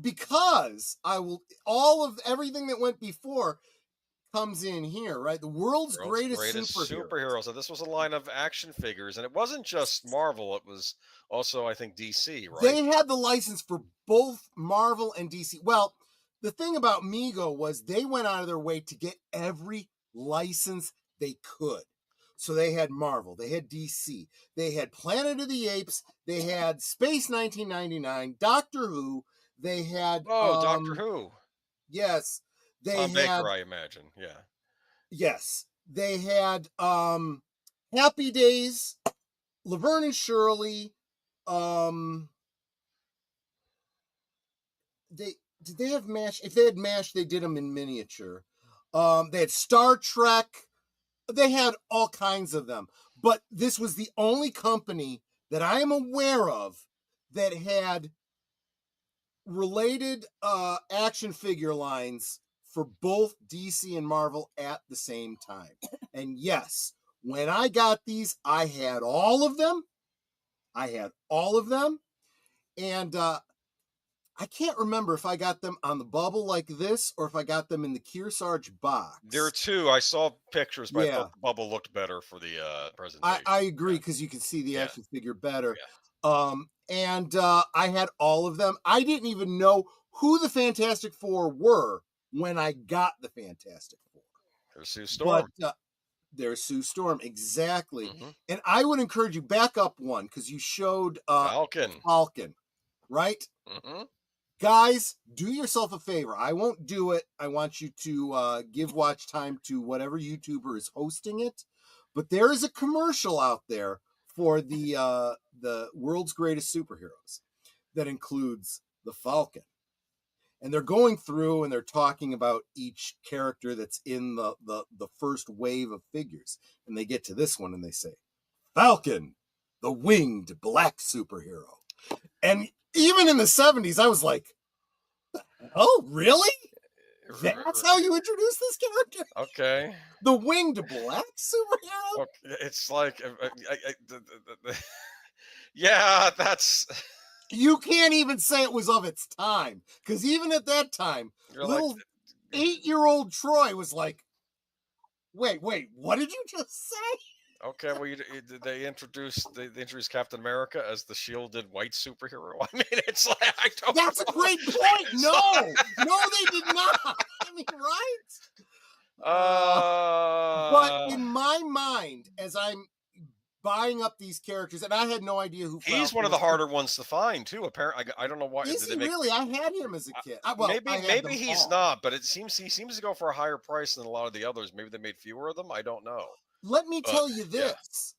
because all of everything that went before comes in here, right? The world's greatest superhero. So this was a line of action figures, and it wasn't just Marvel. It was also, I think, DC, right? They had the license for both Marvel and DC. Well, the thing about Mego was they went out of their way to get every license they could. So they had Marvel, they had DC, they had Planet of the Apes, they had Space 1999, Doctor Who, they had Doctor Who. Yes, they Tom had Baker, I imagine. Yeah. Yes, they had Happy Days, Laverne and Shirley. Did they have MASH? If they had MASH, they did them in miniature. They had Star Trek. They had all kinds of them. But this was the only company that I am aware of that had related action figure lines for both DC and Marvel at the same time. And yes, when I got these, I had all of them. And I can't remember if I got them on the bubble like this or if I got them in the Kearsarge box. There are two. I saw pictures, but I thought the bubble looked better for the presentation. I agree, because you can see the action figure better. Yeah. And I had all of them. I didn't even know who the Fantastic Four were when I got the Fantastic Four. There's Sue Storm. But there's Sue Storm, exactly. Mm-hmm. And I would encourage you, back up one, because you showed Falcon, right? Mm-hmm. Guys, do yourself a favor. I won't do it. I want you to give watch time to whatever YouTuber is hosting it. But there is a commercial out there for the world's greatest superheroes that includes the Falcon. And they're going through and they're talking about each character that's in the first wave of figures. And they get to this one and they say, Falcon, the winged black superhero. And even in the 70s, I was like, oh, really? That's how you introduce this character? Okay. The winged black superhero? Okay. It's like, yeah, that's... You can't even say it was of its time. Because even at that time, little 8-year-old Troy was like, wait, what did you just say? Okay, well, they introduced Captain America as the shielded white superhero. I mean, it's like, I don't That's know. A great point. No, they did not. I mean, right? But in my mind, as I'm buying up these characters, and I had no idea who he's one of the harder ones to find too. Apparently, I don't know why. Is he really? I had him as a kid. Maybe he's not, but he seems to go for a higher price than a lot of the others. Maybe they made fewer of them. I don't know. Let me tell you this.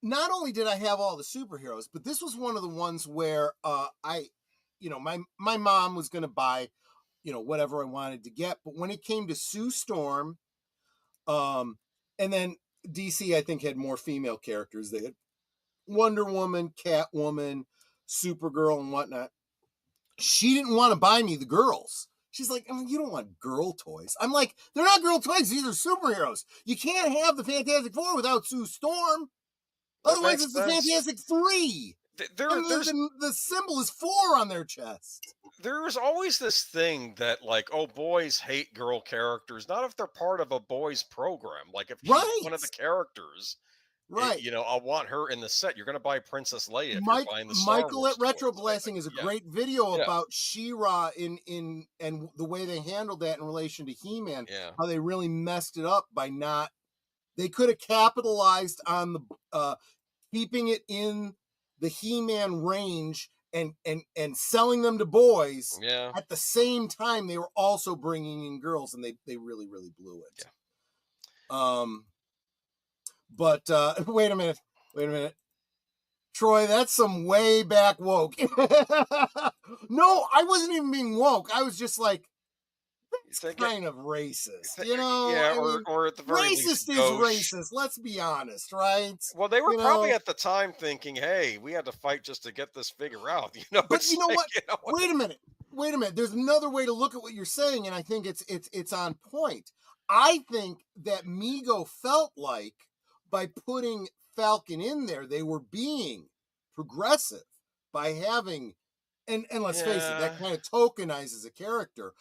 Yeah. Not only did I have all the superheroes, but this was one of the ones where my mom was going to buy, whatever I wanted to get. But when it came to Sue Storm, and then DC, I think, had more female characters. They had Wonder Woman, Catwoman, Supergirl, and whatnot. She didn't want to buy me the girls. She's like, you don't want girl toys. I'm like, they're not girl toys. These are superheroes. You can't have the Fantastic Four without Sue Storm. Otherwise, it's the Fantastic Three. The symbol is 4 on their chest. There was always this thing that, like, boys hate girl characters, not if they're part of a boys program. Like, if she's one of the characters, right? I want her in the set. You're going to buy Princess Leia if you're buying the Star Michael Wars at Retro Blessing is a great video about She-Ra and the way they handled that in relation to He-Man. Yeah. How they really messed it up by not. They could have capitalized on the keeping it in the He-Man range and selling them to boys. Yeah. At the same time, they were also bringing in girls, and they really, really blew it. Yeah. But wait a minute. Troy, that's some way back woke. No, I wasn't even being woke. I was just like, that's kind of racist, Yeah, or at the very least, racist is racist. Let's be honest, right? Well, they were probably at the time thinking, "Hey, we had to fight just to get this figure out." But you know what? Wait a minute. There's another way to look at what you're saying, and I think it's on point. I think that Mego felt like by putting Falcon in there, they were being progressive by having And let's face it, Yeah. that kind of tokenizes a character.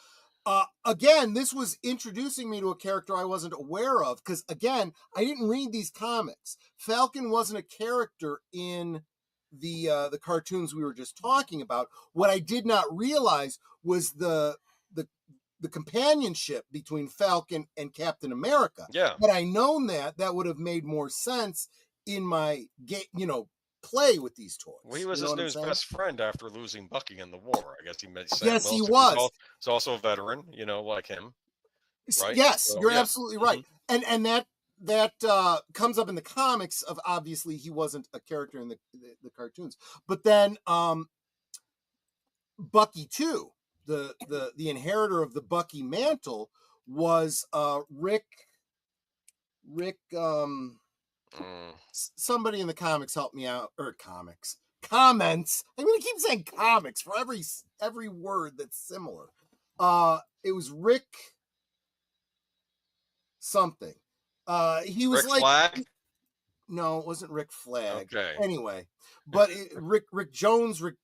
Again, this was introducing me to a character I wasn't aware of, because again, I didn't read these comics. Falcon wasn't a character in the cartoons we were just talking about. What I did not realize was the companionship between Falcon and Captain America. Yeah. Had I known that, that would have made more sense in my play with these toys. Well, he was You know his what I'm news saying? best friend after losing Bucky in the war. I guess he met Sam Yes, he Wilson, was. who's also a veteran, like him, right? Yes, So, you're yeah. absolutely right. And that comes up in the comics of, obviously he wasn't a character in the cartoons. But then Bucky too, the inheritor of the Bucky mantle was Rick somebody in the comics help me out, or comments. I'm gonna keep saying comics for every word that's similar. It was Rick something. He was Rick like Flag? No, it wasn't Rick Flag. Okay. Anyway, but Rick Jones, Rick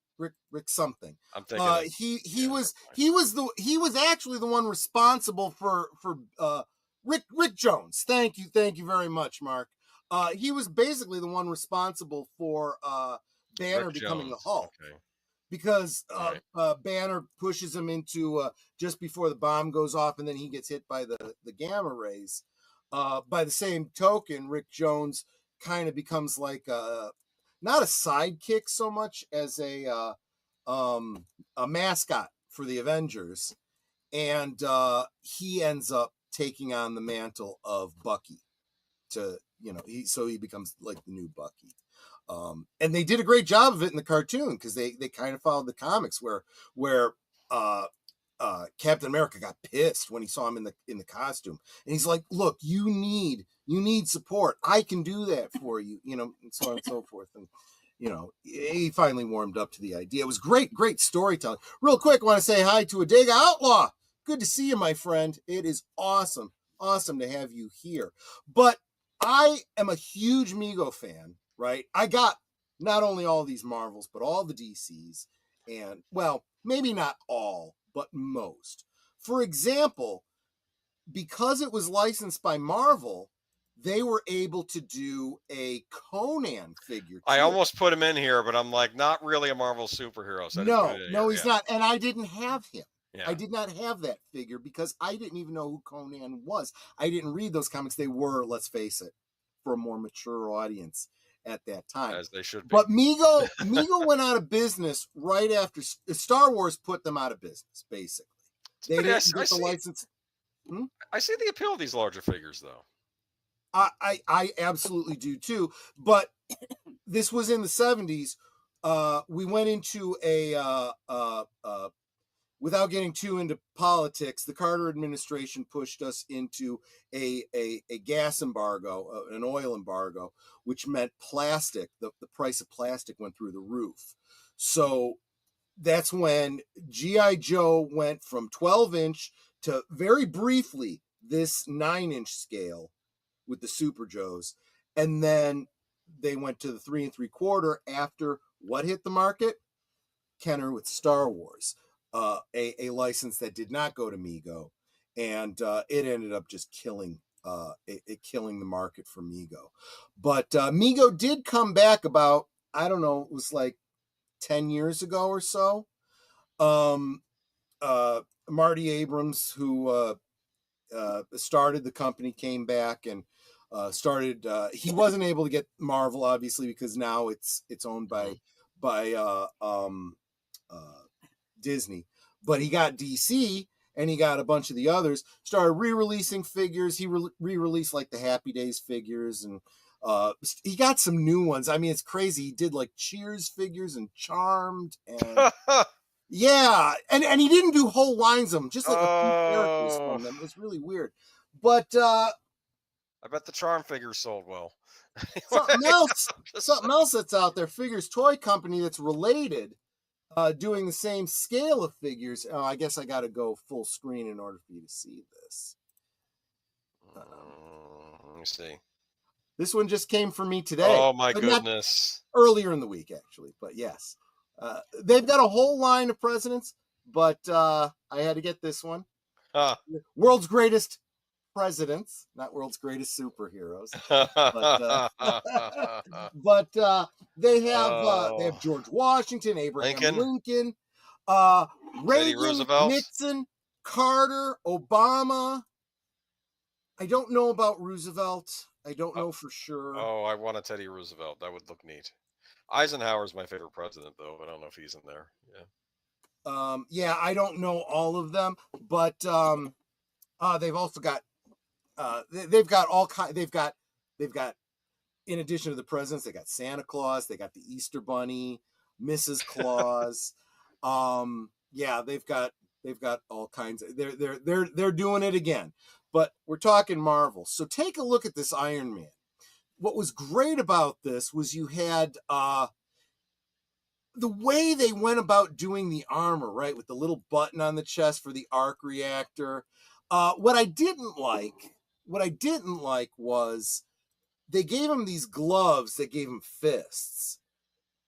something. I'm thinking He was actually the one responsible for Rick Jones. Thank you very much, Mark. He was basically the one responsible for Banner Rick becoming Jones. the Hulk. Okay. Because Right. Banner pushes him into just before the bomb goes off, and then he gets hit by the gamma rays. By the same token, Rick Jones kind of becomes like not a sidekick so much as a mascot for the Avengers, and he ends up taking on the mantle of Bucky. He becomes like the new Bucky. And they did a great job of it in the cartoon, because they kind of followed the comics where Captain America got pissed when he saw him in the costume, and he's like, "Look, you need support. I can do that for you," and so on and so forth. And he finally warmed up to the idea. It was great storytelling. Real quick, I want to say hi to Adega Outlaw. Good to see you, my friend. It is awesome to have you here. But I am a huge Mego fan, right? I got not only all these Marvels, but all the DCs, and, well, maybe not all, but most. For example, because it was licensed by Marvel, they were able to do a Conan figure too. I almost put him in here, but I'm like, not really a Marvel superhero. So I didn't put it in No, here. he's not. And I didn't have him. Yeah. I did not have that figure because I didn't even know who Conan was. I didn't read those comics. They were, let's face it, for a more mature audience at that time. As they should be. But Mego went out of business right after Star Wars put them out of business, basically. They didn't get the license. I see the appeal of these larger figures, though. I absolutely do too. But this was in the 70s. We went into without getting too into politics, the Carter administration pushed us into a gas embargo, an oil embargo, which meant plastic. The price of plastic went through the roof. So that's when G.I. Joe went from 12-inch to, very briefly, this 9-inch scale with the Super Joes. And then they went to the 3 3/4 after what hit the market? Kenner with Star Wars. A license that did not go to Mego, and it ended up just killing the market for Mego. But Mego did come back about, I don't know, it was like 10 years ago or so. Marty Abrams, who started the company, came back and started. He wasn't able to get Marvel, obviously, because now it's owned by Disney, but he got DC and he got a bunch of the others, started re-releasing figures. He re-released like the Happy Days figures, and he got some new ones. I mean, it's crazy. He did like Cheers figures and Charmed, and yeah, and he didn't do whole lines of them, just like a few characters from them. It was really weird. But I bet the Charm figures sold well. something else that's out there, Figures Toy Company, that's related, doing the same scale of figures. Oh, I guess I got to go full screen in order for you to see this. Let me see. This one just came for me today. Oh my goodness! Earlier in the week, actually, but yes. They've got a whole line of presidents, but I had to get this one. Huh. World's greatest presidents, not world's greatest superheroes. But they have George Washington, Abraham Lincoln, Teddy Reagan, Roosevelt, Nixon, Carter, Obama. I don't know about Roosevelt. I don't know for sure. Oh, I want a Teddy Roosevelt. That would look neat. Eisenhower's my favorite president, though. I don't know if he's in there. Yeah. Yeah, I don't know all of them, but they've also got they've got all kind. They've got in addition to the presidents, they got Santa Claus, they got the Easter Bunny, Mrs. Claus. Yeah, they've got all kinds of. They're doing it again, but we're talking Marvel. So take a look at this Iron Man. What was great about this was you had the way they went about doing the armor, right, with the little button on the chest for the arc reactor. What I didn't like was they gave him these gloves that gave him fists.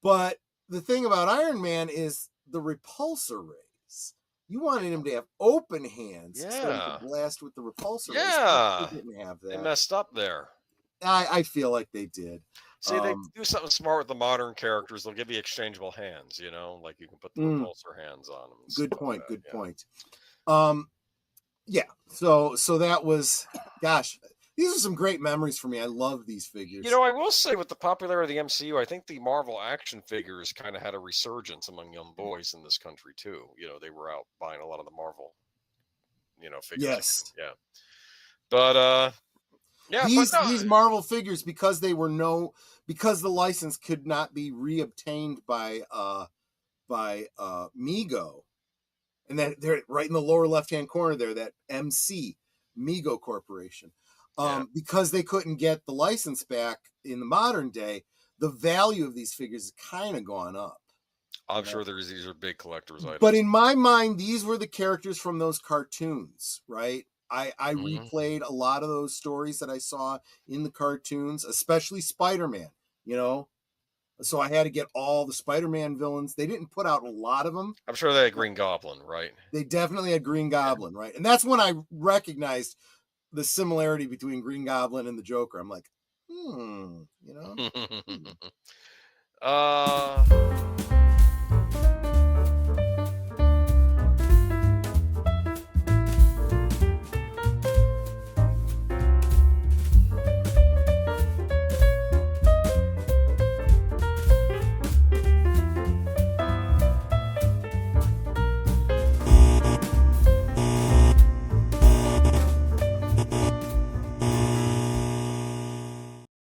But the thing about Iron Man is the repulsor rays. You wanted him to have open hands so he could blast with the repulsor rays. Yeah. They didn't have that. They messed up there. I feel like they did. See, they do something smart with the modern characters. They'll give you exchangeable hands, like you can put the repulsor hands on them. Good point. Yeah. So that was, gosh, these are some great memories for me. I love these figures. I will say with the popularity of the MCU, I think the Marvel action figures kind of had a resurgence among young boys in this country too. They were out buying a lot of the Marvel, figures. Yes. Yeah. But yeah, these Marvel figures, because the license could not be reobtained by Mego, and that they're right in the lower left hand corner there, that MC Mego Corporation. Because they couldn't get the license back in the modern day, the value of these figures has kind of gone up. I'm sure these are big collector's items. But in my mind, these were the characters from those cartoons, right? I replayed a lot of those stories that I saw in the cartoons, especially Spider-Man, So I had to get all the Spider-Man villains. They didn't put out a lot of them. I'm sure they had Green Goblin, right? They definitely had Green Goblin, right? And that's when I recognized the similarity between Green Goblin and the Joker. I'm like,